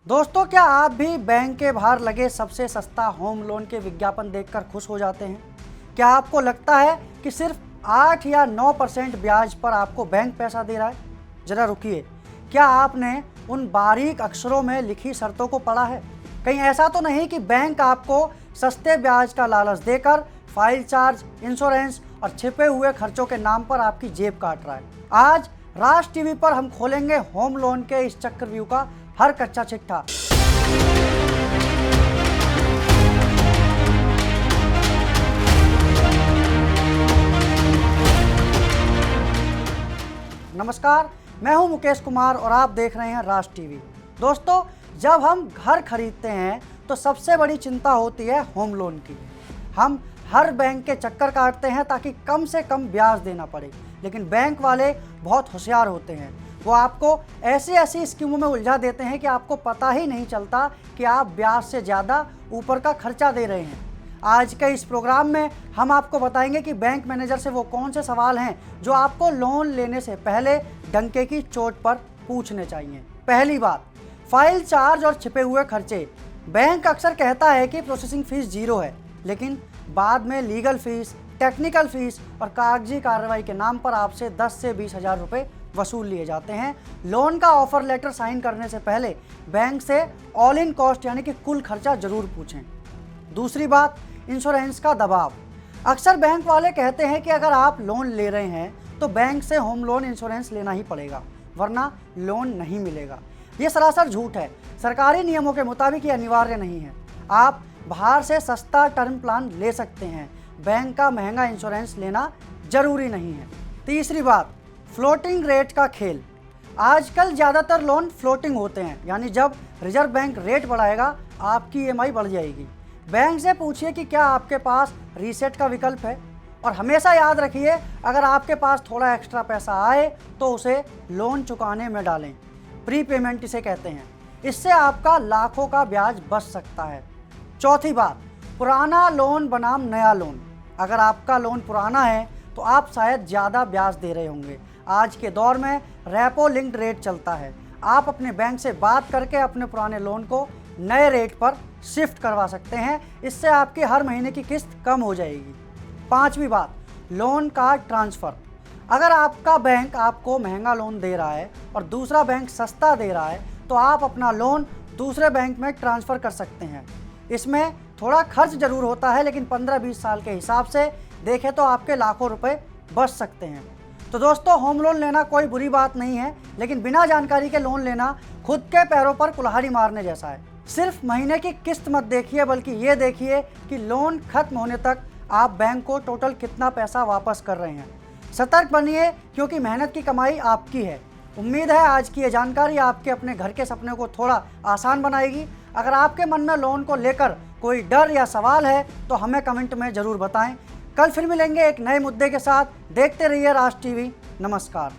दोस्तों, क्या आप भी बैंक के बाहर लगे सबसे सस्ता होम लोन के विज्ञापन देखकर खुश हो जाते हैं? क्या आपको लगता है कि सिर्फ 8 या 9% ब्याज पर आपको बैंक पैसा दे रहा है? जरा रुकिए, क्या आपने उन बारीक अक्षरों में लिखी शर्तों को पढ़ा है? कहीं ऐसा तो नहीं कि बैंक आपको सस्ते ब्याज का लालच देकर फाइल चार्ज, इंश्योरेंस और छिपे हुए खर्चों के नाम पर आपकी जेब काट रहा है? आज राज टीवी पर हम खोलेंगे होम लोन के इस चक्रव्यूह का हर कच्चा चिट्ठा। नमस्कार, मैं हूं मुकेश कुमार और आप देख रहे हैं राज टीवी। दोस्तों, जब हम घर खरीदते हैं तो सबसे बड़ी चिंता होती है होम लोन की। हम हर बैंक के चक्कर काटते हैं ताकि कम से कम ब्याज देना पड़े, लेकिन बैंक वाले बहुत होशियार होते हैं। वो आपको ऐसी स्कीमों में उलझा देते हैं कि आपको पता ही नहीं चलता कि आप ब्याज से ज़्यादा ऊपर का खर्चा दे रहे हैं। आज के इस प्रोग्राम में हम आपको बताएंगे कि बैंक मैनेजर से वो कौन से सवाल हैं जो आपको लोन लेने से पहले डंके की चोट पर पूछने चाहिए। पहली बात, फाइल चार्ज और छिपे हुए खर्चे। बैंक अक्सर कहता है कि प्रोसेसिंग फ़ीस 0 है, लेकिन बाद में लीगल फ़ीस, टेक्निकल फ़ीस और कागजी कार्रवाई के नाम पर आपसे 10 से 20 हज़ार रुपये वसूल लिए जाते हैं। लोन का ऑफर लेटर साइन करने से पहले बैंक से ऑल इन कॉस्ट यानी कि कुल खर्चा जरूर पूछें। दूसरी बात, इंश्योरेंस का दबाव। अक्सर बैंक वाले कहते हैं कि अगर आप लोन ले रहे हैं तो बैंक से होम लोन इंश्योरेंस लेना ही पड़ेगा, वरना लोन नहीं मिलेगा। ये सरासर झूठ है। सरकारी नियमों के मुताबिक ये अनिवार्य नहीं है। आप बाहर से सस्ता टर्म प्लान ले सकते हैं, बैंक का महंगा इंश्योरेंस लेना जरूरी नहीं है। तीसरी बात, फ्लोटिंग रेट का खेल। आजकल ज़्यादातर लोन फ्लोटिंग होते हैं, यानी जब रिजर्व बैंक रेट बढ़ाएगा आपकी ईएमआई बढ़ जाएगी। बैंक से पूछिए कि क्या आपके पास रीसेट का विकल्प है, और हमेशा याद रखिए अगर आपके पास थोड़ा एक्स्ट्रा पैसा आए तो उसे लोन चुकाने में डालें। प्री पेमेंट इसे कहते हैं। इससे आपका लाखों का ब्याज बच सकता है। चौथी बात, पुराना लोन बनाम नया लोन। अगर आपका लोन पुराना है तो आप शायद ज़्यादा ब्याज दे रहे होंगे। आज के दौर में रेपो लिंक्ड रेट चलता है। आप अपने बैंक से बात करके अपने पुराने लोन को नए रेट पर शिफ्ट करवा सकते हैं। इससे आपकी हर महीने की किस्त कम हो जाएगी। पांचवी बात, लोन का ट्रांसफ़र। अगर आपका बैंक आपको महंगा लोन दे रहा है और दूसरा बैंक सस्ता दे रहा है तो आप अपना लोन दूसरे बैंक में ट्रांसफ़र कर सकते हैं। इसमें थोड़ा खर्च ज़रूर होता है, लेकिन 15-20 साल के हिसाब से देखें तो आपके लाखों रुपए बच सकते हैं। तो दोस्तों, होम लोन लेना कोई बुरी बात नहीं है, लेकिन बिना जानकारी के लोन लेना खुद के पैरों पर कुल्हाड़ी मारने जैसा है। सिर्फ महीने की किस्त मत देखिए, बल्कि ये देखिए कि लोन खत्म होने तक आप बैंक को टोटल कितना पैसा वापस कर रहे हैं। सतर्क बनिए, क्योंकि मेहनत की कमाई आपकी है। उम्मीद है आज की ये जानकारी आपके अपने घर के सपने को थोड़ा आसान बनाएगी। अगर आपके मन में लोन को लेकर कोई डर या सवाल है तो हमें कमेंट में ज़रूर बताएं। कल फिर मिलेंगे एक नए मुद्दे के साथ। देखते रहिए राज टीवी। नमस्कार।